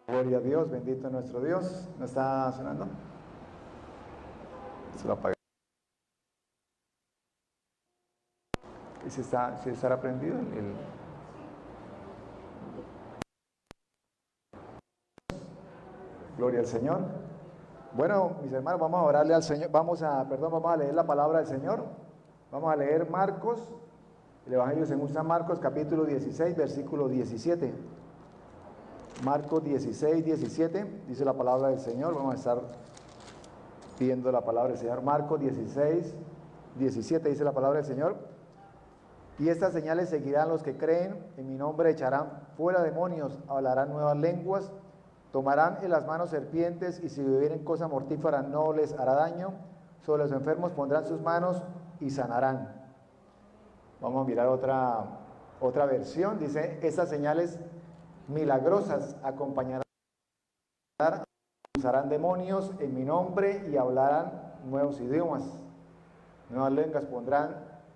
Gloria a Dios, bendito nuestro Dios. ¿No está sonando? Se lo apagué. ¿Y si estará prendido? Gloria al Señor. Bueno, mis hermanos, vamos a orarle al Señor. Vamos a leer la palabra del Señor. Vamos a leer Marcos, el Evangelio según San Marcos, capítulo 16, versículo 17. Marcos 16, 17, dice la palabra del Señor. Vamos a estar viendo la palabra del Señor. Marcos 16, 17 dice la palabra del Señor. Y estas señales seguirán los que creen, en mi nombre echarán fuera demonios, hablarán nuevas lenguas, tomarán en las manos serpientes, y si bebieren cosa mortífera no les hará daño, sobre los enfermos pondrán sus manos y sanarán. Vamos a mirar otra versión, dice, estas señales milagrosas acompañarán, usarán demonios en mi nombre y hablarán nuevos idiomas, nuevas lenguas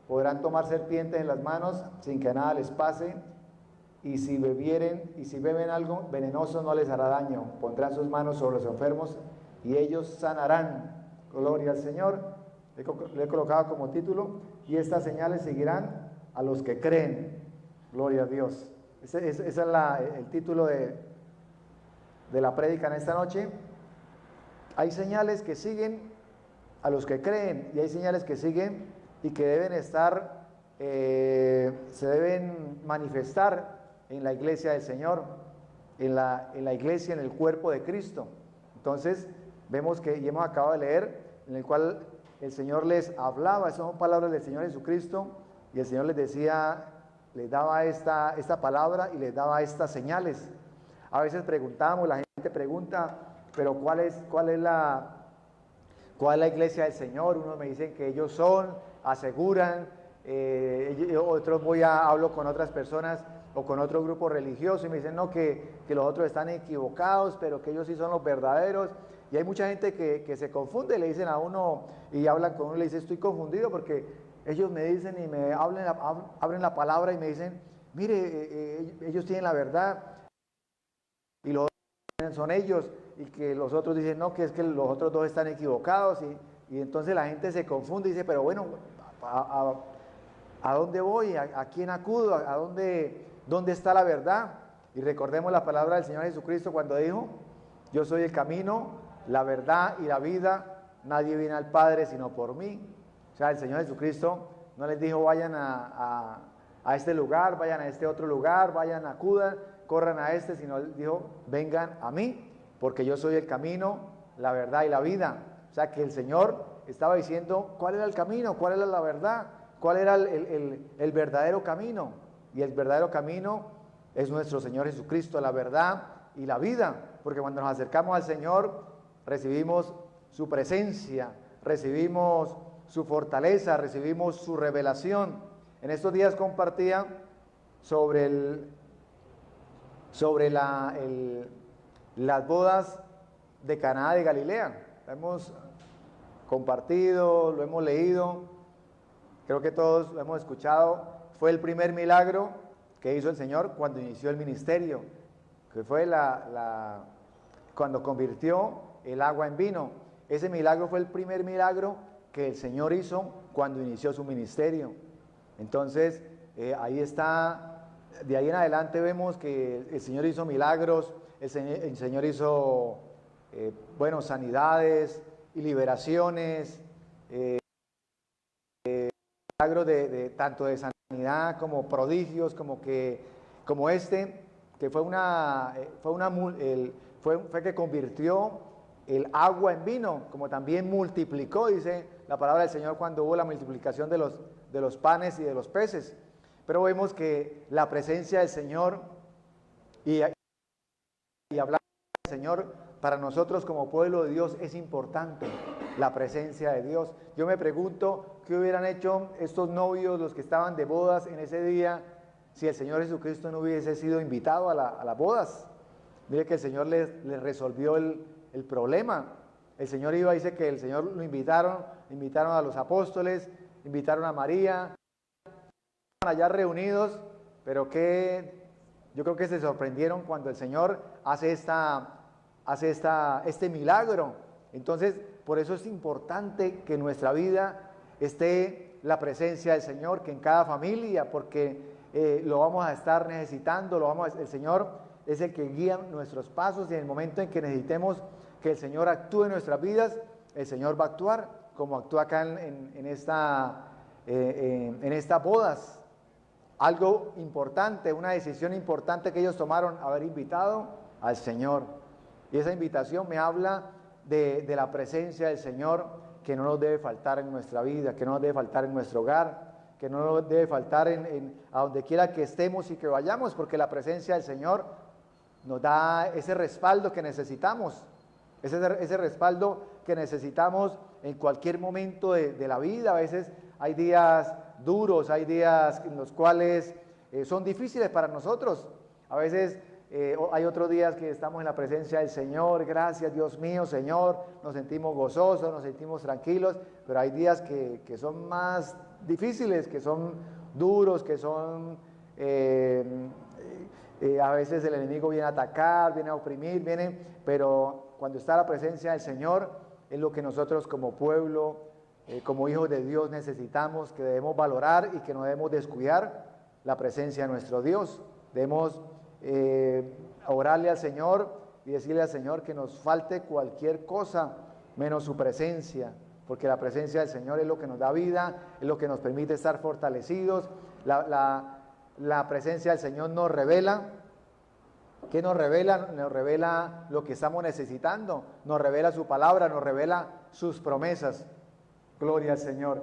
podrán tomar serpientes en las manos sin que nada les pase, y si beben algo venenoso no les hará daño, pondrán sus manos sobre los enfermos y ellos sanarán. Gloria al Señor. Le he colocado como título, y estas señales seguirán a los que creen. Gloria a Dios. Ese es el título de la prédica en esta noche. Hay señales que siguen a los que creen, y hay señales que siguen y que deben estar, se deben manifestar en la iglesia del Señor, en la iglesia, en el cuerpo de Cristo. Entonces, vemos que, y hemos acabado de leer, en el cual el Señor les hablaba, son palabras del Señor Jesucristo, y el Señor les decía, les daba esta palabra y les daba estas señales. A veces preguntamos, la gente pregunta, pero ¿cuál es la iglesia del Señor? Unos me dicen que ellos son, aseguran, otros hablo con otras personas o con otro grupo religioso y me dicen no, que los otros están equivocados, pero que ellos sí son los verdaderos. Y hay mucha gente que se confunde, le dicen a uno y hablan con uno y le dicen, estoy confundido porque ellos me dicen y me abren la palabra y me dicen, mire, ellos tienen la verdad y los otros son ellos, y que los otros dicen no, que es que los otros dos están equivocados, y entonces la gente se confunde y dice, pero bueno, ¿a dónde voy? ¿A quién acudo? ¿A dónde está la verdad? Y recordemos la palabra del Señor Jesucristo cuando dijo, yo soy el camino, la verdad y la vida, nadie viene al Padre sino por mí. O sea, el Señor Jesucristo no les dijo vayan a este lugar, vayan a este otro lugar, vayan, acudan, corran a este, sino él dijo, vengan a mí, porque yo soy el camino, la verdad y la vida. O sea, que el Señor estaba diciendo cuál era el camino, cuál era la verdad, cuál era el verdadero camino. Y el verdadero camino es nuestro Señor Jesucristo, la verdad y la vida, porque cuando nos acercamos al Señor recibimos su presencia, recibimos su fortaleza, recibimos su revelación. En estos días compartía sobre las bodas de Caná de Galilea. Lo hemos compartido, lo hemos leído, creo que todos lo hemos escuchado. Fue el primer milagro que hizo el Señor cuando inició el ministerio, que fue cuando convirtió el agua en vino. Ese milagro fue el primer milagro que el Señor hizo cuando inició su ministerio. Entonces, ahí está, de ahí en adelante vemos que el Señor hizo milagros, el Señor hizo, sanidades y liberaciones, milagros tanto de sanidad como prodigios, como este, que fue que convirtió el agua en vino, como también multiplicó, dice la palabra del Señor, cuando hubo la multiplicación de los panes y de los peces. Pero vemos que la presencia del Señor y hablar del Señor para nosotros como pueblo de Dios es importante, la presencia de Dios. Yo me pregunto qué hubieran hecho estos novios, los que estaban de bodas en ese día, si el Señor Jesucristo no hubiese sido invitado a las bodas. Mire que el Señor les resolvió el problema. El Señor dice que el Señor lo invitaron a los apóstoles, invitaron a María, allá reunidos, pero que yo creo que se sorprendieron cuando el Señor hace este milagro. Entonces, por eso es importante que en nuestra vida esté la presencia del Señor, que en cada familia, porque lo vamos a estar necesitando, el Señor es el que guía nuestros pasos, y en el momento en que necesitemos que el Señor actúe en nuestras vidas, el Señor va a actuar, como actúa acá en estas bodas. Algo importante, una decisión importante que ellos tomaron, haber invitado al Señor. Y esa invitación me habla de la presencia del Señor, que no nos debe faltar en nuestra vida, que no nos debe faltar en nuestro hogar, que no nos debe faltar a donde quiera que estemos y que vayamos, porque la presencia del Señor nos da ese respaldo que necesitamos, ese respaldo que necesitamos en cualquier momento de la vida. A veces hay días duros, hay días en los cuales son difíciles para nosotros. A veces hay otros días que estamos en la presencia del Señor, gracias Dios mío, Señor, nos sentimos gozosos, nos sentimos tranquilos, pero hay días que son más difíciles, que son duros, que son... a veces el enemigo viene a atacar, viene a oprimir, pero cuando está la presencia del Señor, es lo que nosotros como pueblo, como hijos de Dios necesitamos, que debemos valorar y que no debemos descuidar la presencia de nuestro Dios. Debemos orarle al Señor y decirle al Señor que nos falte cualquier cosa menos su presencia, porque la presencia del Señor es lo que nos da vida, es lo que nos permite estar fortalecidos. La presencia del Señor nos revela. ¿Qué nos revela? Nos revela lo que estamos necesitando, nos revela su palabra, nos revela sus promesas. Gloria al Señor.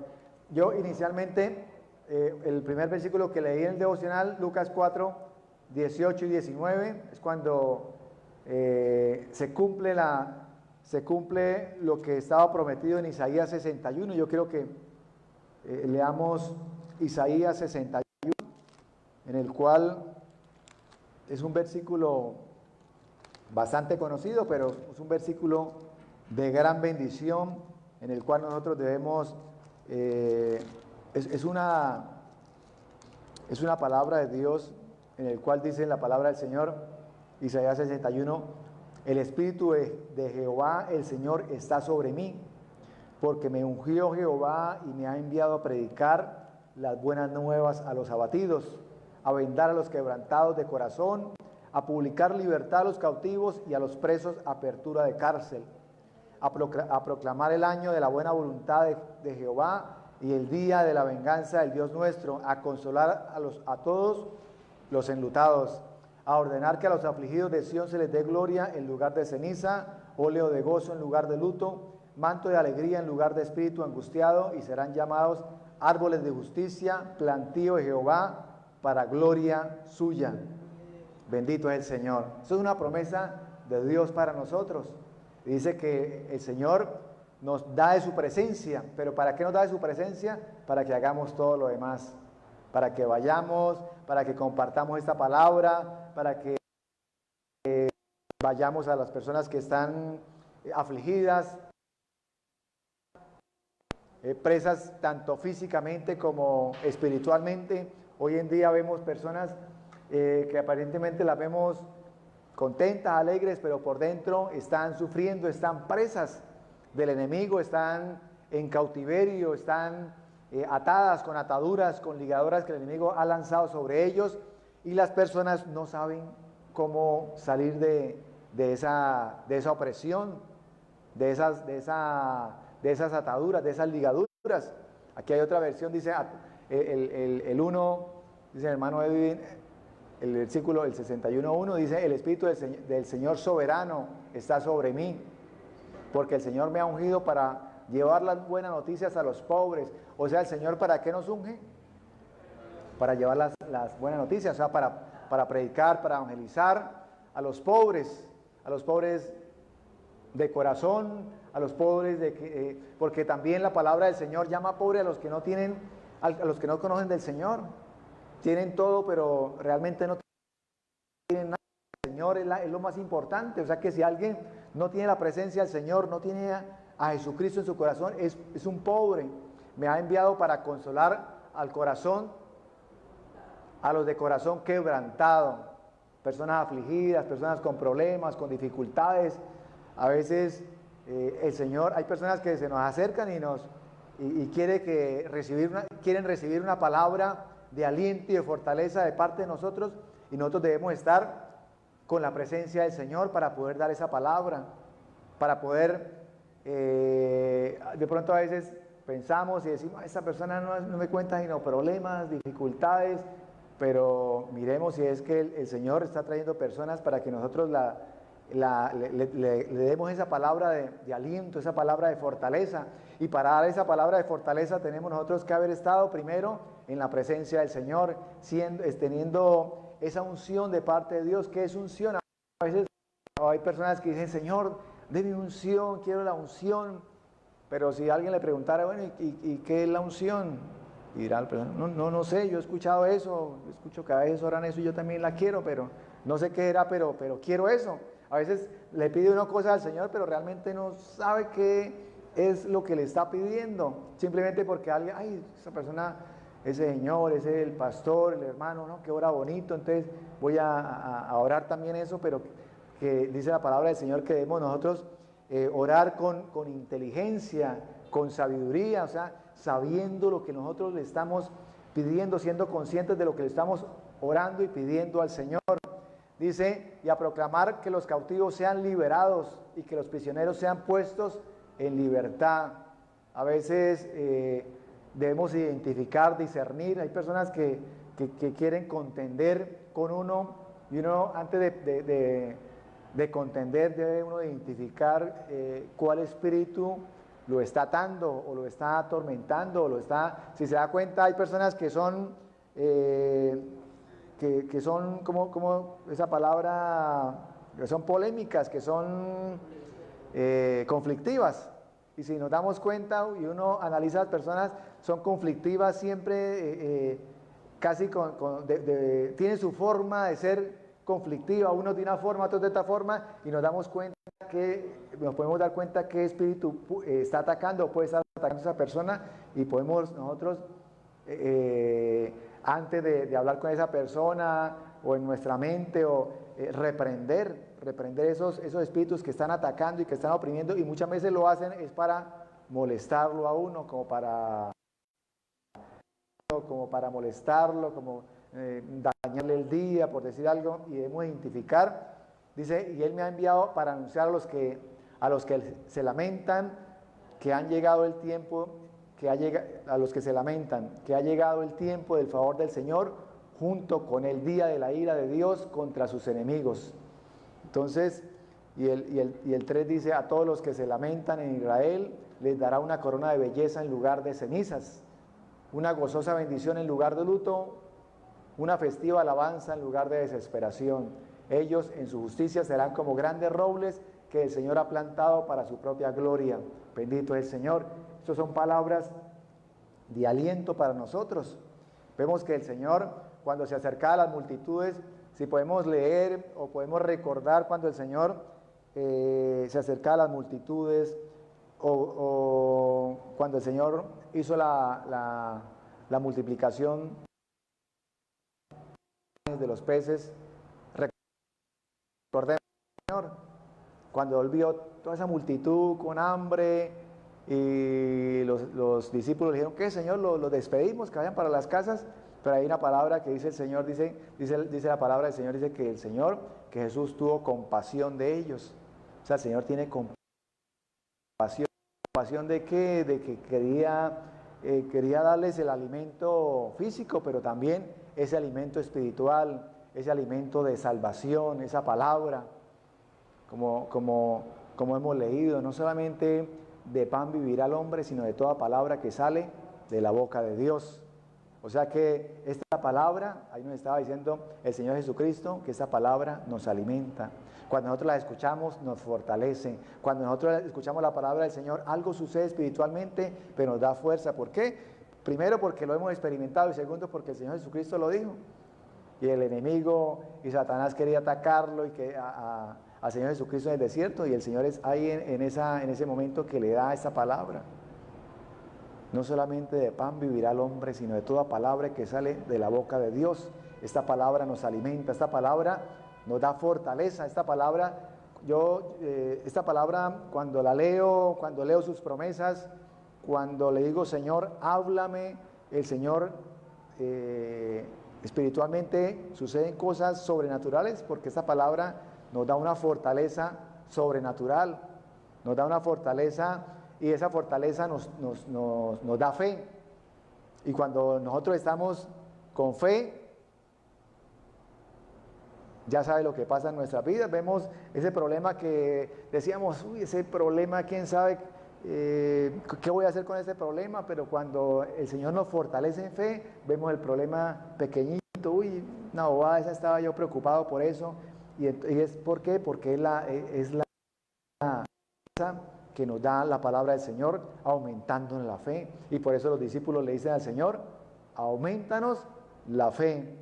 Yo inicialmente, el primer versículo que leí en el devocional, Lucas 4, 18 y 19, es cuando se cumple lo que estaba prometido en Isaías 61. Yo quiero que leamos Isaías 61, en el cual es un versículo bastante conocido, pero es un versículo de gran bendición, en el cual nosotros debemos, es una palabra de Dios, en el cual dice la palabra del Señor, Isaías 61, el Espíritu de Jehová, el Señor, está sobre mí, porque me ungió Jehová y me ha enviado a predicar las buenas nuevas a los abatidos, a vendar a los quebrantados de corazón, a publicar libertad a los cautivos y a los presos apertura de cárcel, a proclamar el año de la buena voluntad de Jehová y el día de la venganza del Dios nuestro, a consolar a todos los enlutados, a ordenar que a los afligidos de Sión se les dé gloria en lugar de ceniza, óleo de gozo en lugar de luto, manto de alegría en lugar de espíritu angustiado, y serán llamados árboles de justicia, plantío de Jehová, para gloria suya. Bendito es el Señor. Eso es una promesa de Dios para nosotros. Dice que el Señor nos da de su presencia, pero ¿para qué nos da de su presencia? Para que hagamos todo lo demás, para que vayamos, para que compartamos esta palabra, para que vayamos a las personas que están afligidas, presas tanto físicamente como espiritualmente. Hoy en día vemos personas que aparentemente las vemos contentas, alegres, pero por dentro están sufriendo, están presas del enemigo, están en cautiverio, están atadas con ataduras, con ligaduras que el enemigo ha lanzado sobre ellos, y las personas no saben cómo salir de esa opresión, de esas ataduras, de esas ligaduras. Aquí hay otra versión, dice el 1, dice el hermano Edwin, el versículo, el 61:1, dice: el Espíritu del Señor soberano está sobre mí, porque el Señor me ha ungido para llevar las buenas noticias a los pobres. O sea, el Señor, ¿para qué nos unge? Para llevar las buenas noticias, o sea, para predicar, para evangelizar a los pobres de corazón, a los pobres porque también la palabra del Señor llama pobre a los que no tienen, a los que no conocen del Señor. Tienen todo, pero realmente no tienen nada. El Señor es lo más importante. O sea que si alguien no tiene la presencia del Señor, no tiene a Jesucristo en su corazón, es un pobre. Me ha enviado para consolar al corazón, a los de corazón quebrantado. personas afligidas, personas con problemas, con dificultades. A veces el Señor, hay personas que se nos acercan y quieren recibir una palabra de aliento y de fortaleza de parte de nosotros, y nosotros debemos estar con la presencia del Señor para poder dar esa palabra, para poder, de pronto a veces pensamos y decimos, esta persona no me cuenta sino problemas, dificultades, pero miremos si es que el Señor está trayendo personas para que nosotros le demos esa palabra de aliento, esa palabra de fortaleza. Y para dar esa palabra de fortaleza tenemos nosotros que haber estado primero en la presencia del Señor, teniendo esa unción de parte de Dios. ¿Qué es unción? A veces hay personas que dicen, Señor, deme unción, quiero la unción. Pero si alguien le preguntara, bueno, ¿y qué es la unción? Y dirá la persona, no sé, yo he escuchado eso, escucho que a veces oran eso y yo también la quiero, pero no sé qué era, pero quiero eso. A veces le pide una cosa al Señor, pero realmente no sabe qué es lo que le está pidiendo. Simplemente porque alguien, esa persona, ese señor, ese el pastor, el hermano, ¿no? Que ora bonito, entonces voy a orar también eso, pero que dice la palabra del Señor que debemos nosotros orar con inteligencia, con sabiduría, o sea, sabiendo lo que nosotros le estamos pidiendo, siendo conscientes de lo que le estamos orando y pidiendo al Señor. Dice, y a proclamar que los cautivos sean liberados y que los prisioneros sean puestos en libertad. A veces debemos identificar, discernir. Hay personas que quieren contender con uno, y uno antes de contender debe uno identificar cuál espíritu lo está atando o lo está atormentando o lo está, si se da cuenta, hay personas que son que son como esa palabra, que son polémicas, que son conflictivas. Y si nos damos cuenta y uno analiza a las personas, son conflictivas siempre, casi tienen su forma de ser conflictiva, uno de una forma, otro de otra forma, y nos podemos dar cuenta qué espíritu está atacando o puede estar atacando a esa persona, y podemos nosotros antes de hablar con esa persona o en nuestra mente o reprender esos espíritus que están atacando y que están oprimiendo, y muchas veces lo hacen es para molestarlo a uno, como para molestarlo, como dañarle el día, por decir algo, y debemos identificar. Dice, y Él me ha enviado para anunciar a los que se lamentan que han llegado el tiempo, a los que se lamentan que ha llegado el tiempo del favor del Señor, junto con el día de la ira de Dios contra sus enemigos. Entonces, y el 3 dice, a todos los que se lamentan en Israel les dará una corona de belleza en lugar de cenizas, una gozosa bendición en lugar de luto, una festiva alabanza en lugar de desesperación. Ellos en su justicia serán como grandes robles que el Señor ha plantado para su propia gloria. Bendito es el Señor. Estas son palabras de aliento para nosotros. Vemos que el Señor, cuando se acercaba a las multitudes, si podemos leer o podemos recordar cuando el Señor se acercaba a las multitudes, o cuando el Señor hizo la multiplicación de los peces, recordemos al Señor, cuando Él vio toda esa multitud con hambre, y los discípulos le dijeron, ¿qué, Señor? Los despedimos, que vayan para las casas. Pero hay una palabra que dice el Señor, dice la palabra del Señor, dice que el Señor, que Jesús tuvo compasión de ellos. O sea, el Señor tiene compasión. ¿Compasión de qué? De que quería darles el alimento físico, pero también ese alimento espiritual, ese alimento de salvación, esa palabra, como hemos leído, no solamente de pan vivirá el hombre, sino de toda palabra que sale de la boca de Dios. O sea que esta palabra, ahí nos estaba diciendo el Señor Jesucristo, que esta palabra nos alimenta. Cuando nosotros la escuchamos, nos fortalece. Cuando nosotros escuchamos la palabra del Señor, algo sucede espiritualmente, pero nos da fuerza. ¿Por qué? Primero, porque lo hemos experimentado, y segundo, porque el Señor Jesucristo lo dijo. Y el enemigo y Satanás quería atacarlo y que al Señor Jesucristo en el desierto, y el Señor es ahí en ese momento que le da esa palabra. No solamente de pan vivirá el hombre, sino de toda palabra que sale de la boca de Dios. Esta palabra nos alimenta, esta palabra nos da fortaleza. Esta palabra, esta palabra cuando la leo, cuando leo sus promesas, cuando le digo, Señor, háblame, el Señor espiritualmente suceden cosas sobrenaturales, porque esta palabra nos da una fortaleza sobrenatural, nos da una fortaleza, y esa fortaleza nos da fe. Y cuando nosotros estamos con fe, ya sabe lo que pasa en nuestras vidas. Vemos ese problema que decíamos, uy, ese problema, quién sabe qué voy a hacer con ese problema, pero cuando el Señor nos fortalece en fe, vemos el problema pequeñito, uy, una bobada, esa estaba yo preocupado por eso, y es ¿por qué? Porque es la que nos da la palabra del Señor, aumentando en la fe, y por eso los discípulos le dicen al Señor, aumentanos la fe.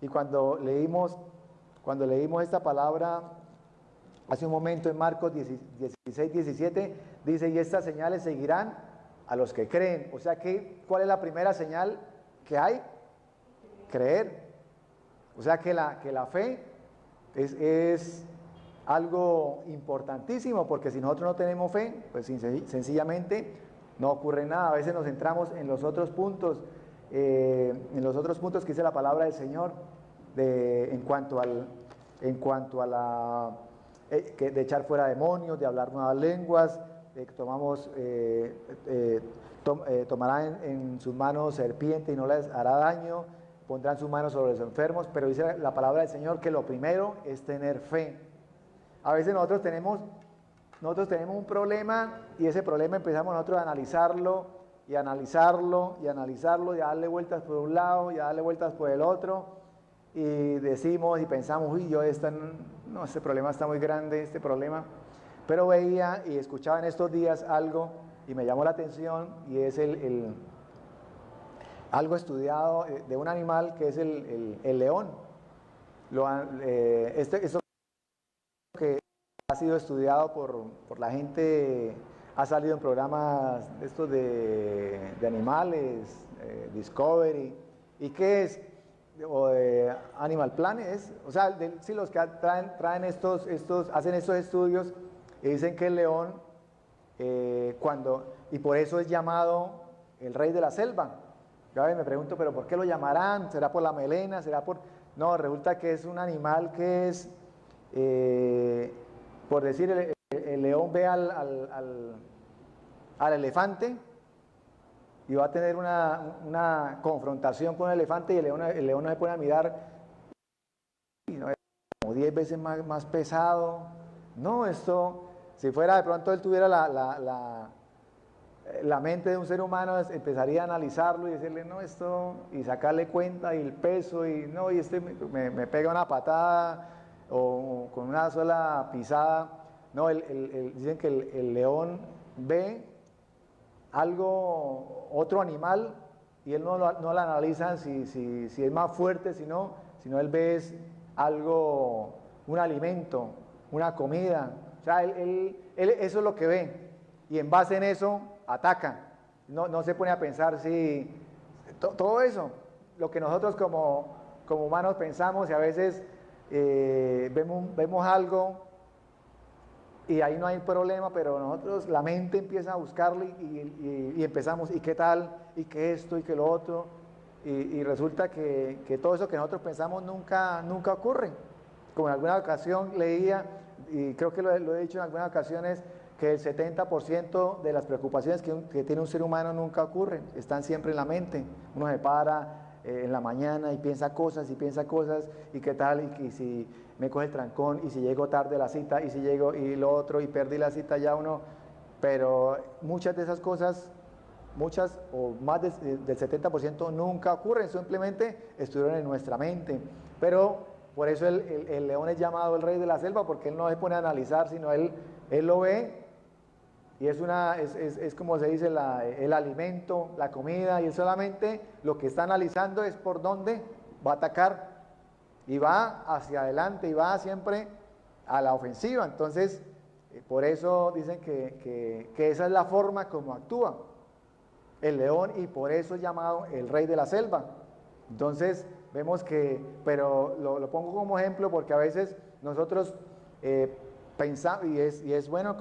Y cuando leímos esta palabra hace un momento en Marcos 16, 17, dice, y estas señales seguirán a los que creen. O sea que, ¿cuál es la primera señal que hay? Creer. O sea que la fe es algo importantísimo, porque si nosotros no tenemos fe, pues sencillamente no ocurre nada. A veces nos centramos en los otros puntos, que dice la palabra del Señor, en cuanto a la de echar fuera demonios, de hablar nuevas lenguas, tomarán en sus manos serpiente y no les hará daño, pondrán sus manos sobre los enfermos, pero dice la palabra del Señor que lo primero es tener fe. A veces nosotros tenemos un problema, y ese problema empezamos nosotros a analizarlo y analizarlo y analizarlo, y a darle vueltas por un lado y a darle vueltas por el otro, y decimos y pensamos, uy, este problema está muy grande, este problema. Pero veía y escuchaba en estos días algo y me llamó la atención, y es algo estudiado de un animal que es el león. Esto que ha sido estudiado por la gente, ha salido en programas estos de animales, Discovery, ¿y qué es? O de Animal Planet, o sea, sí, los que traen hacen estos estudios y dicen que el león, y por eso es llamado el rey de la selva. Yo a veces me pregunto, ¿pero por qué lo llamarán? ¿Será por la melena? ¿Será por...? No, resulta que es un animal que es, por decir, el león ve al elefante y va a tener una confrontación con el elefante, y el león no se pone a mirar, y no, es como 10 veces más pesado. No, esto, si fuera de pronto él tuviera la mente de un ser humano, empezaría a analizarlo y decirle, no, esto, y sacarle cuenta, y el peso, y no, y me pega una patada, o con una sola pisada. No, dicen que el león ve otro animal, y él no lo analiza si es más fuerte, sino él ve algo, un alimento, una comida. O sea, él eso es lo que ve, y en base en eso ataca. No se pone a pensar si todo eso, lo que nosotros como humanos pensamos, y a veces vemos algo y ahí no hay problema, pero nosotros, la mente empieza a buscarlo, y empezamos, ¿y qué tal? ¿Y qué esto? ¿Y qué lo otro? Y resulta que todo eso que nosotros pensamos nunca ocurre. Como en alguna ocasión leía, y creo que lo he dicho en algunas ocasiones, que el 70% de las preocupaciones que tiene un ser humano nunca ocurren, están siempre en la mente. Uno se para en la mañana y piensa cosas, y qué tal, y si me coge el trancón, y si llego tarde a la cita, y si llego y lo otro, y perdí la cita ya uno. Pero muchas de esas cosas, muchas o más del 70% nunca ocurren, simplemente estuvieron en nuestra mente. Pero por eso el león es llamado el rey de la selva, porque él no se pone a analizar, sino él lo ve, y es como se dice, el alimento, la comida, y él solamente lo que está analizando es por dónde va a atacar, y va hacia adelante, y va siempre a la ofensiva. Entonces, por eso dicen que esa es la forma como actúa el león, y por eso es llamado el rey de la selva. Entonces, vemos que, pero lo pongo como ejemplo porque a veces nosotros pensamos, y es bueno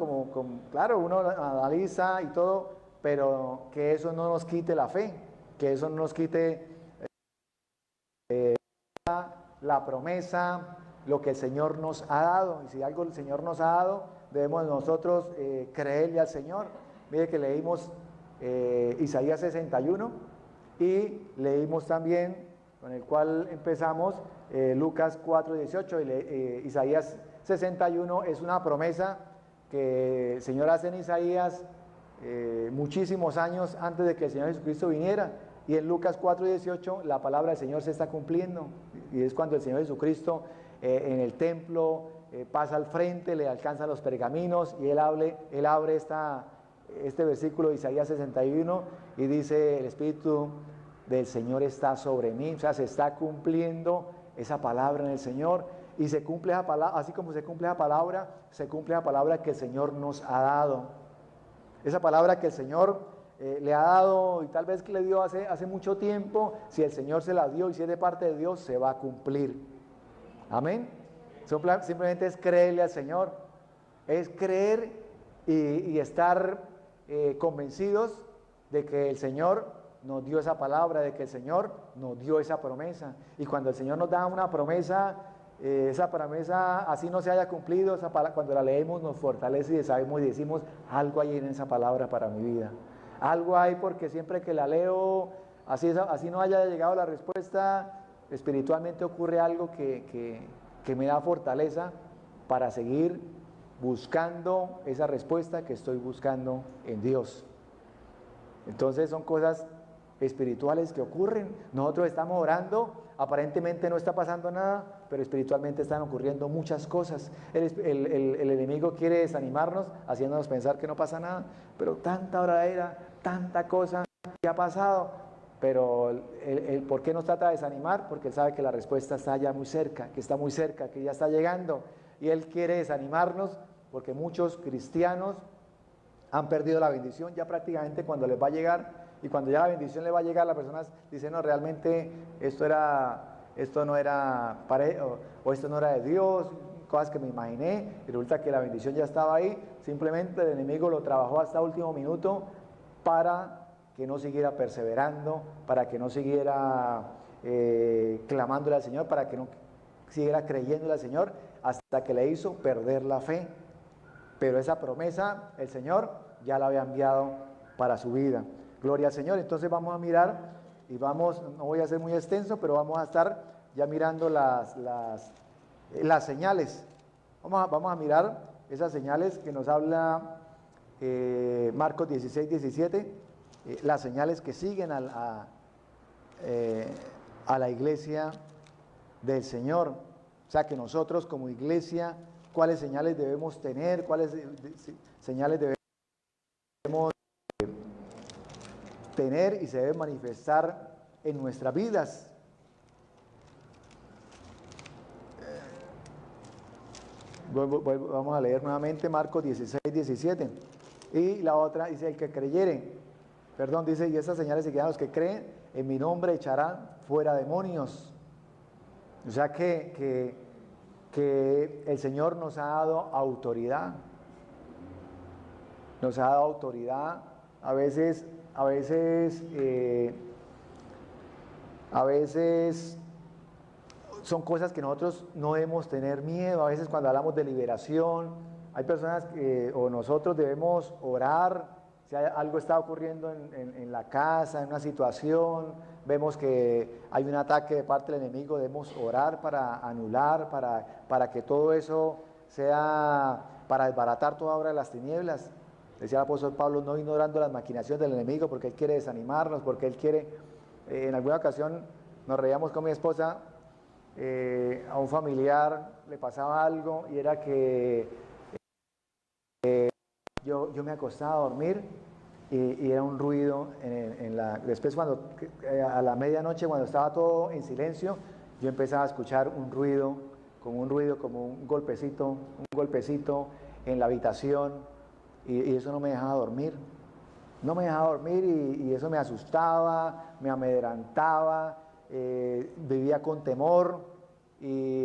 claro, uno analiza y todo, pero que eso no nos quite la fe, que eso no nos quite la promesa, lo que el Señor nos ha dado. Y si algo el Señor nos ha dado, debemos nosotros creerle al Señor. Mire que leímos Isaías 61 y leímos también, con el cual empezamos, Lucas 4:18. Isaías 61 es una promesa que el Señor hace en Isaías muchísimos años antes de que el Señor Jesucristo viniera. Y en Lucas 4:18 la palabra del Señor se está cumpliendo. Y es cuando el Señor Jesucristo en el templo pasa al frente, le alcanzan los pergaminos y él abre este versículo de Isaías 61 y dice: el Espíritu del Señor está sobre mí. O sea, se está cumpliendo esa palabra en el Señor. Y se cumple esa palabra, así como se cumple esa palabra, se cumple la palabra que el Señor nos ha dado. Esa palabra que el Señor le ha dado, y tal vez que le dio hace mucho tiempo, si el Señor se la dio y si es de parte de Dios, se va a cumplir. Amén. Simplemente es creerle al Señor, es creer y estar convencidos de que el Señor nos dio esa palabra, de que el Señor nos dio esa promesa. Y cuando el Señor nos da una promesa, esa promesa así no se haya cumplido, cuando la leemos nos fortalece y sabemos y decimos: algo hay en esa palabra para mi vida. Algo hay, porque siempre que la leo, así no haya llegado la respuesta, espiritualmente ocurre algo que me da fortaleza para seguir buscando esa respuesta que estoy buscando en Dios. Entonces son cosas espirituales que ocurren. Nosotros estamos orando, aparentemente no está pasando nada, pero espiritualmente están ocurriendo muchas cosas. El enemigo quiere desanimarnos, haciéndonos pensar que no pasa nada, pero tanta oradera, tanta cosa que ha pasado. Pero ¿por qué nos trata de desanimar? Porque él sabe que la respuesta está ya muy cerca, que está muy cerca, que ya está llegando. Y él quiere desanimarnos porque muchos cristianos han perdido la bendición ya prácticamente cuando les va a llegar. Y cuando ya la bendición le va a llegar, las personas dicen: no, realmente esto no era o esto no era de Dios, cosas que me imaginé, y resulta que la bendición ya estaba ahí. Simplemente el enemigo lo trabajó hasta último minuto para que no siguiera perseverando, para que no siguiera clamándole al Señor, para que no siguiera creyéndole al Señor, hasta que le hizo perder la fe. Pero esa promesa el Señor ya la había enviado para su vida. Gloria al Señor. Entonces vamos a mirar y no voy a ser muy extenso, pero vamos a estar ya mirando las señales. Vamos a mirar esas señales que nos habla Marcos 16:17, las señales que siguen a la iglesia del Señor. O sea, que nosotros como iglesia, ¿cuáles señales debemos tener? ¿Cuáles señales debemos tener y se deben manifestar en nuestras vidas? Vamos a leer nuevamente Marcos 16:17. Y la otra dice: el que creyere, dice: y esas señales seguirán a los que creen, en mi nombre echarán fuera demonios. O sea que el Señor nos ha dado autoridad. Nos ha dado autoridad. A veces son cosas que nosotros no debemos tener miedo. A veces cuando hablamos de liberación, hay personas o nosotros debemos orar. Si algo está ocurriendo en la casa, en una situación, vemos que hay un ataque de parte del enemigo, debemos orar para anular, para que todo eso sea, para desbaratar toda obra de las tinieblas. Decía el apóstol Pablo: no ignorando las maquinaciones del enemigo, porque él quiere desanimarnos, porque él quiere... en alguna ocasión nos reíamos con mi esposa, a un familiar le pasaba algo y era que yo me acostaba a dormir y era un ruido después a la medianoche, cuando estaba todo en silencio, yo empezaba a escuchar un ruido, como un golpecito en la habitación, y eso no me dejaba dormir. No me dejaba dormir y eso me asustaba, me amedrentaba, vivía con temor y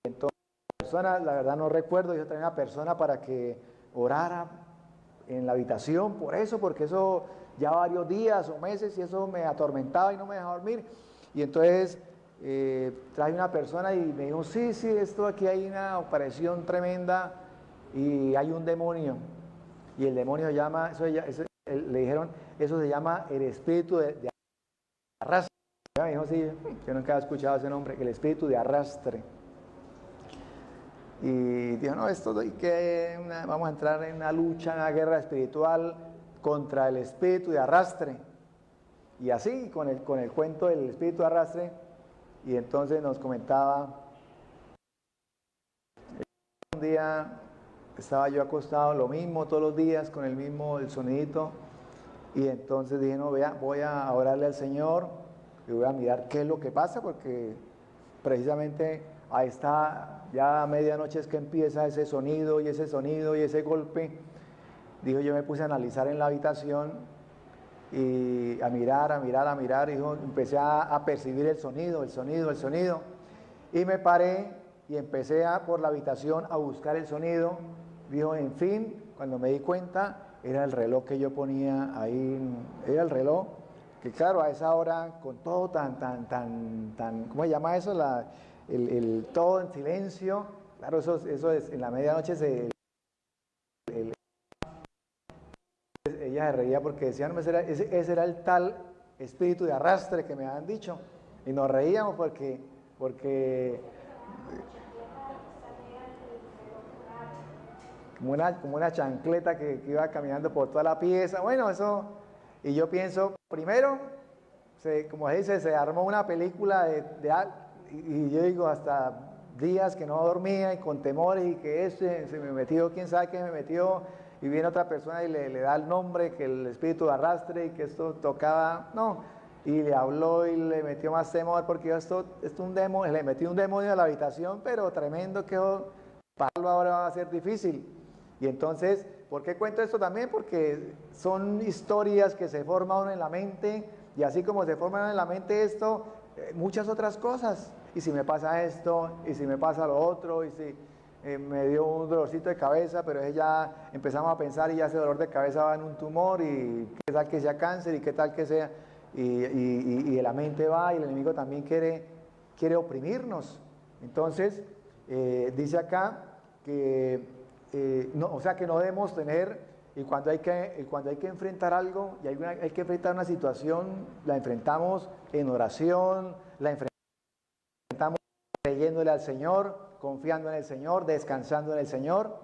entonces la persona, la verdad no recuerdo, yo traía una persona para que orara en la habitación por eso, porque eso ya varios días o meses y eso me atormentaba y no me dejaba dormir. Y entonces traje una persona y me dijo, sí, esto aquí hay una operación tremenda y hay un demonio. Y el demonio se llama, le dijeron, eso se llama el espíritu de arrastre. Me dijo, sí, yo nunca había escuchado ese nombre, el espíritu de arrastre. Y dijo, no, vamos a entrar en una lucha, en una guerra espiritual contra el espíritu de arrastre. Y así, con el cuento del espíritu de arrastre, y entonces nos comentaba, un día estaba yo acostado, lo mismo todos los días, con el sonidito, y entonces dije, no, vea, voy a orarle al Señor, y voy a mirar qué es lo que pasa, porque precisamente ahí está, ya a medianoche es que empieza ese sonido y ese golpe. Dijo, yo me puse a analizar en la habitación y a mirar, dijo, empecé a percibir el sonido, y me paré y empecé por la habitación a buscar el sonido. Dijo, en fin, cuando me di cuenta, era el reloj que yo ponía ahí, era el reloj, que claro, a esa hora, con todo tan, ¿cómo se llama eso? El todo en silencio, claro, eso es, en la medianoche ella se reía porque decían, no, ese era el tal espíritu de arrastre que me habían dicho, y nos reíamos porque como una chancleta que iba caminando por toda la pieza, bueno, eso, y yo pienso, primero, como se dice, se armó una película y yo digo, hasta días que no dormía y con temores y que se me metió, quién sabe qué me metió, y viene otra persona y le da el nombre, que el espíritu de arrastre y que esto tocaba, no, y le habló y le metió más temor porque esto es un demonio, le metió un demonio a la habitación, pero tremendo que pararlo ahora va a ser difícil. Y entonces, ¿por qué cuento esto también? Porque son historias que se forman en la mente, y así como se forman en la mente esto, muchas otras cosas. Y si me pasa esto, y si me pasa lo otro, y si me dio un dolorcito de cabeza, pero ya empezamos a pensar y ya ese dolor de cabeza va en un tumor, y qué tal que sea cáncer, y qué tal que sea, y la mente va, y el enemigo también quiere oprimirnos. Entonces, dice acá que no, o sea que no debemos tener, y cuando hay que enfrentar algo, y hay que enfrentar una situación, la enfrentamos en oración, la enfrentamos creyéndole al Señor, confiando en el Señor, descansando en el Señor.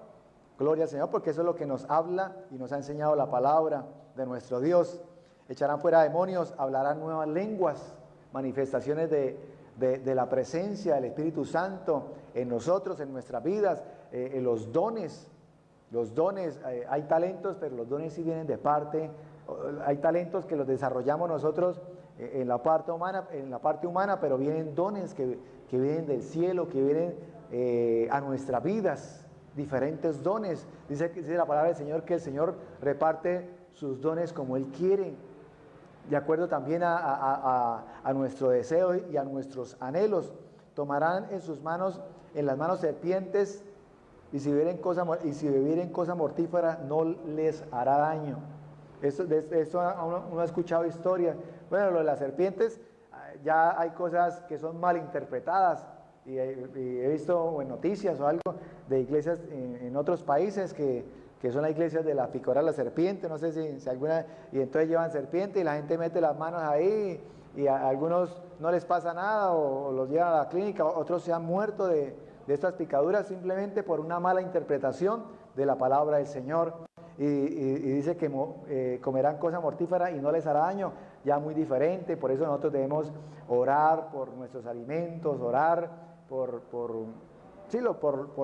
Gloria al Señor, porque eso es lo que nos habla y nos ha enseñado la palabra de nuestro Dios. Echarán fuera demonios, hablarán nuevas lenguas, manifestaciones de la presencia del Espíritu Santo en nosotros, en nuestras vidas, los dones, hay talentos, pero los dones sí vienen de parte, hay talentos que los desarrollamos nosotros en la parte humana, pero vienen dones que vienen del cielo, que vienen a nuestras vidas, diferentes dones. Dice la palabra del Señor que el Señor reparte sus dones como Él quiere, de acuerdo también a nuestro deseo y a nuestros anhelos. Tomarán en las manos serpientes, y si bebieren cosa mortífera no les hará daño. De esto uno ha escuchado historias. Bueno, lo de las serpientes, ya hay cosas que son mal interpretadas, y he visto en noticias o algo de iglesias en otros países que son las iglesias de la picora de la serpiente, no sé si alguna, y entonces llevan serpiente y la gente mete las manos ahí, y a algunos no les pasa nada o los llevan a la clínica, otros se han muerto de estas picaduras simplemente por una mala interpretación de la palabra del Señor. Y dice que comerán cosa mortífera y no les hará daño, ya muy diferente. Por eso nosotros debemos orar por nuestros alimentos, orar por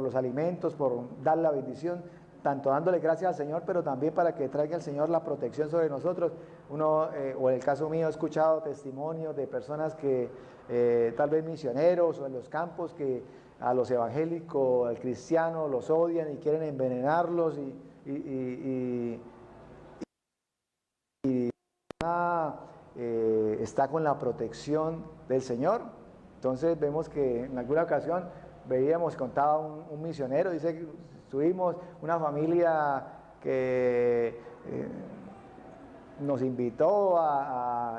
los alimentos, por dar la bendición, tanto dándole gracias al Señor, pero también para que traiga el Señor la protección sobre nosotros. O en el caso mío, he escuchado testimonios de personas que tal vez misioneros o en los campos, que a los evangélicos, al cristiano, los odian y quieren envenenarlos, está con la protección del Señor. Entonces vemos que en alguna ocasión veíamos, contaba un misionero, dice que estuvimos una familia que nos invitó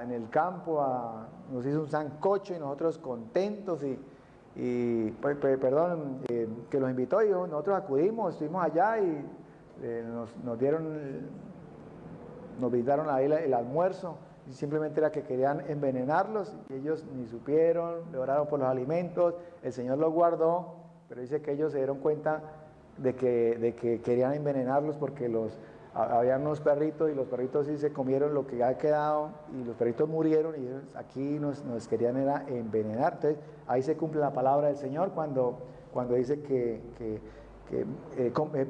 en el campo, nos hizo un sancocho y nosotros contentos que los invitó y nosotros acudimos, estuvimos allá y nos brindaron ahí el almuerzo y simplemente era que querían envenenarlos y ellos ni supieron, le oraron por los alimentos, el Señor los guardó, pero dice que ellos se dieron cuenta de que querían envenenarlos porque habían unos perritos y los perritos sí se comieron lo que había quedado y los perritos murieron y ellos aquí nos querían era envenenar. Entonces ahí se cumple la palabra del Señor cuando dice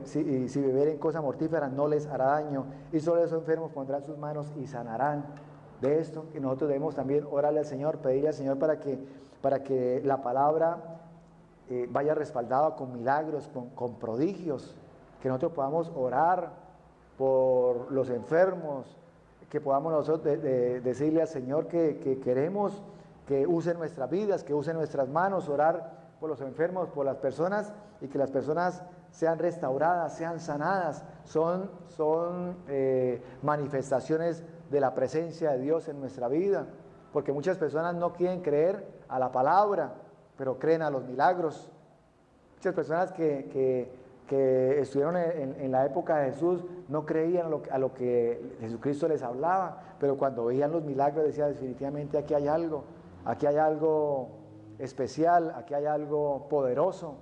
si bebieren cosa mortífera no les hará daño y sobre esos enfermos pondrán sus manos y sanarán. De esto que nosotros debemos también orarle al Señor, pedirle al Señor para que la palabra vaya respaldada con milagros, con prodigios, que nosotros podamos orar por los enfermos, que podamos nosotros decirle al Señor que queremos que use nuestras vidas, que use nuestras manos, orar por los enfermos, por las personas y que las personas sean restauradas, sean sanadas. Son manifestaciones de la presencia de Dios en nuestra vida, porque muchas personas no quieren creer a la palabra, pero creen a los milagros. Muchas personas que estuvieron en la época de Jesús no creían a lo que Jesucristo les hablaba, pero cuando veían los milagros decían definitivamente aquí hay algo especial, aquí hay algo poderoso.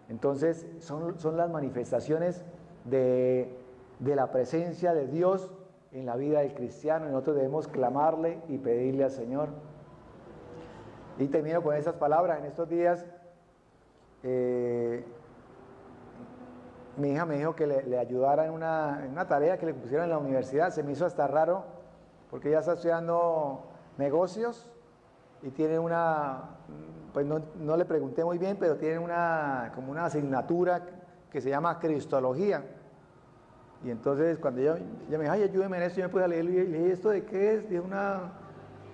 Entonces son las manifestaciones de la presencia de Dios en la vida del cristiano y nosotros debemos clamarle y pedirle al Señor. Y termino con estas palabras. En estos días mi hija me dijo que le ayudara en una tarea que le pusieron en la universidad. Se me hizo hasta raro porque ella está estudiando negocios y tiene pues no le pregunté muy bien, pero tiene como una asignatura que se llama Cristología. Y entonces cuando ella me dijo, ay, ayúdeme en esto, yo me puse a leerlo y le dije, ¿esto de qué es? Dije, un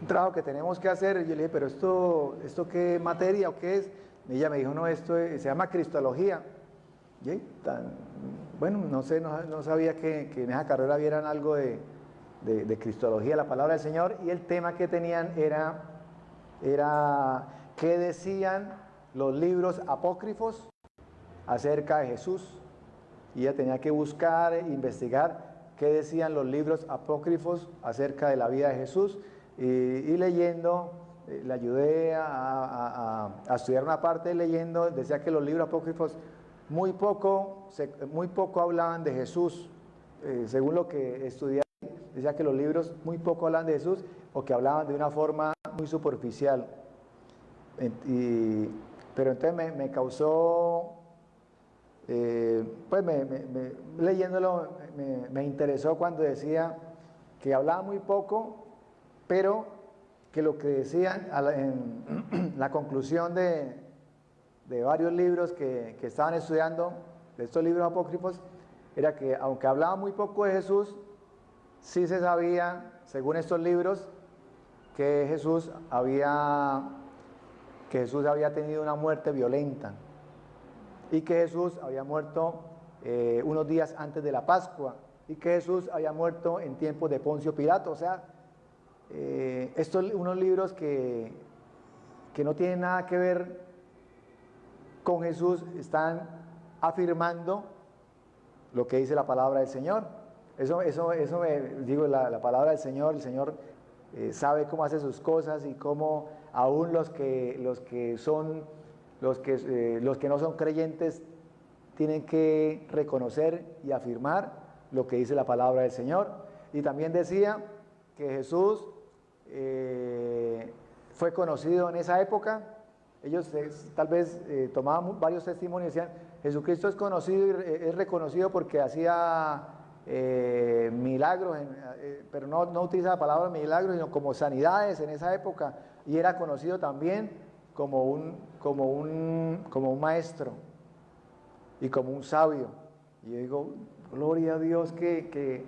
trabajo que tenemos que hacer. Y yo le dije, pero ¿esto qué materia o qué es? Y ella me dijo, no, se llama Cristología. Y bueno, no sé, no sabía que en esa carrera vieran algo de Cristología, la palabra del Señor, y el tema que tenían era qué decían los libros apócrifos acerca de Jesús. Y ella tenía que buscar e investigar qué decían los libros apócrifos acerca de la vida de Jesús, y leyendo, le ayudé a estudiar una parte leyendo. Decía que los libros apócrifos muy poco hablaban de Jesús, según lo que estudié. Decía que los libros muy poco hablaban de Jesús o que hablaban de una forma muy superficial. Pero entonces me causó, pues leyéndolo me interesó cuando decía que hablaba muy poco, pero que lo que decían en la conclusión de varios libros que estaban estudiando, de estos libros apócrifos, era que aunque hablaba muy poco de Jesús, sí se sabía, según estos libros, que Jesús había tenido una muerte violenta y que Jesús había muerto unos días antes de la Pascua y que Jesús había muerto en tiempos de Poncio Pilato. O sea, unos libros que no tienen nada que ver con Jesús, están afirmando lo que dice la palabra del Señor. Eso la palabra del Señor, el Señor sabe cómo hace sus cosas y cómo aún los que no son creyentes tienen que reconocer y afirmar lo que dice la palabra del Señor. Y también decía que Jesús fue conocido en esa época. Ellos tal vez tomaban varios testimonios y decían, Jesucristo es conocido y es reconocido porque hacía milagros, pero no utiliza la palabra milagros, sino como sanidades en esa época, y era conocido también como un maestro y como un sabio. Y yo digo, gloria a Dios que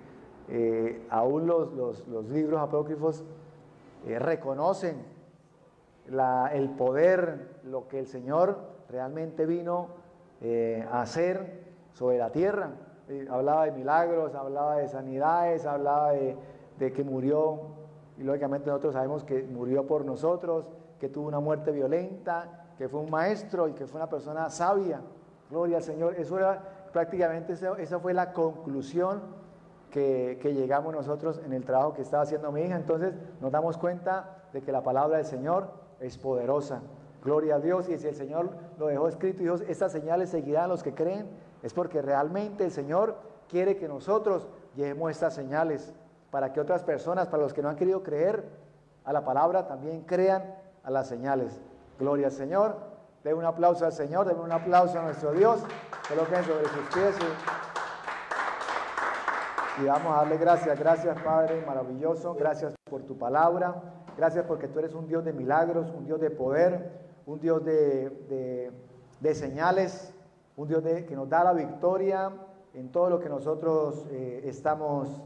aún los libros apócrifos reconocen el poder, lo que el Señor realmente vino a hacer sobre la tierra. Hablaba de milagros, hablaba de sanidades, hablaba de que murió, y lógicamente nosotros sabemos que murió por nosotros, que tuvo una muerte violenta, que fue un maestro y que fue una persona sabia. Gloria al Señor. Eso era prácticamente, esa fue la conclusión que llegamos nosotros en el trabajo que estaba haciendo mi hija. Entonces nos damos cuenta de que la palabra del Señor es poderosa. Gloria a Dios. Y si el Señor lo dejó escrito y dijo, estas señales seguirán a los que creen, es porque realmente el Señor quiere que nosotros llevemos estas señales para que otras personas, para los que no han querido creer a la palabra, también crean a las señales. Gloria al Señor. Den un aplauso al Señor, den un aplauso a nuestro Dios. Coloquen sobre sus pies y vamos a darle gracias. Gracias, Padre maravilloso. Gracias por tu palabra. Gracias porque tú eres un Dios de milagros, un Dios de poder, un Dios de señales, un Dios que nos da la victoria en todo lo que nosotros estamos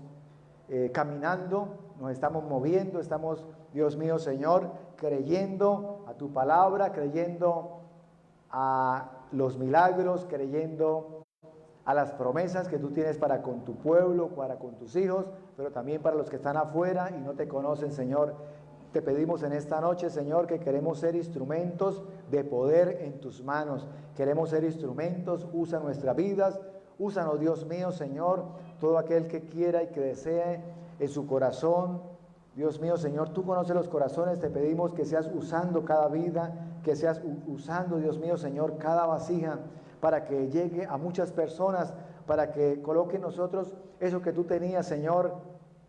caminando, nos estamos moviendo, estamos, Dios mío, Señor, creyendo a tu palabra, creyendo a los milagros, creyendo a las promesas que tú tienes para con tu pueblo, para con tus hijos, pero también para los que están afuera y no te conocen, Señor. Te pedimos en esta noche, Señor, que queremos ser instrumentos de poder en tus manos. Queremos ser instrumentos, usa nuestras vidas, úsanos, Dios mío, Señor, todo aquel que quiera y que desee en su corazón. Dios mío, Señor, tú conoces los corazones, te pedimos que seas usando cada vida, que seas usando, Dios mío, Señor, cada vasija, para que llegue a muchas personas, para que coloque en nosotros eso que tú tenías, Señor,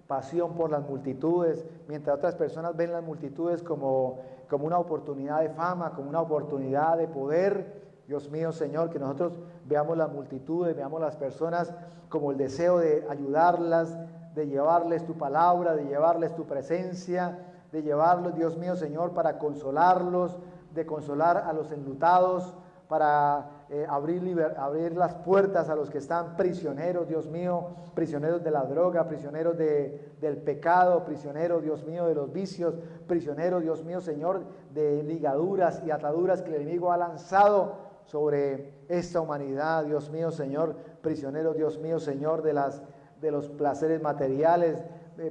pasión por las multitudes, mientras otras personas ven las multitudes como una oportunidad de fama, como una oportunidad de poder. Dios mío, Señor, que nosotros veamos las multitudes, veamos las personas como el deseo de ayudarlas, de llevarles tu palabra, de llevarles tu presencia, de llevarlos, Dios mío, Señor, para consolarlos, de consolar a los enlutados, para abrir las puertas a los que están prisioneros, Dios mío, prisioneros de la droga, prisioneros del pecado, prisioneros, Dios mío, de los vicios, prisioneros, Dios mío, Señor, de ligaduras y ataduras que el enemigo ha lanzado sobre esta humanidad, Dios mío, Señor, prisioneros, Dios mío, Señor, de los placeres materiales,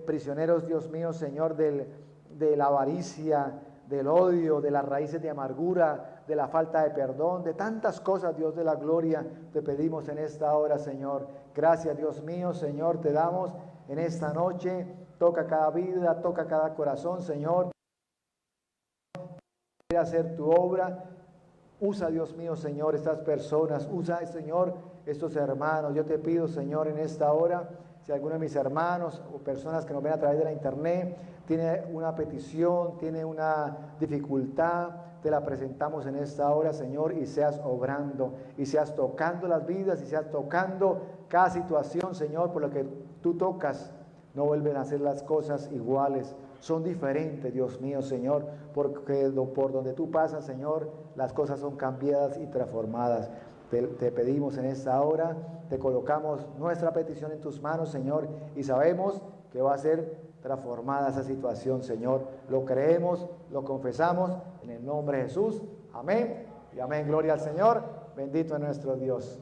prisioneros, Dios mío, Señor, de la avaricia, del odio, de las raíces de amargura, de la falta de perdón, de tantas cosas, Dios de la gloria, te pedimos en esta hora, Señor. Gracias, Dios mío, Señor, te damos en esta noche. Toca cada vida, toca cada corazón, Señor. Quiere hacer tu obra. Usa, Dios mío, Señor, estas personas. Usa, Señor, estos hermanos. Yo te pido, Señor, en esta hora, si alguno de mis hermanos o personas que nos ven a través de la internet tiene una petición, tiene una dificultad, te la presentamos en esta hora, Señor, y seas obrando, y seas tocando las vidas, y seas tocando cada situación, Señor, por lo que tú tocas. No vuelven a ser las cosas iguales, son diferentes, Dios mío, Señor, porque por donde tú pasas, Señor, las cosas son cambiadas y transformadas. Te pedimos en esta hora, te colocamos nuestra petición en tus manos, Señor, y sabemos que va a ser transformada esa situación, Señor. Lo creemos, lo confesamos en el nombre de Jesús. Amén y amén. Gloria al Señor. Bendito es nuestro Dios.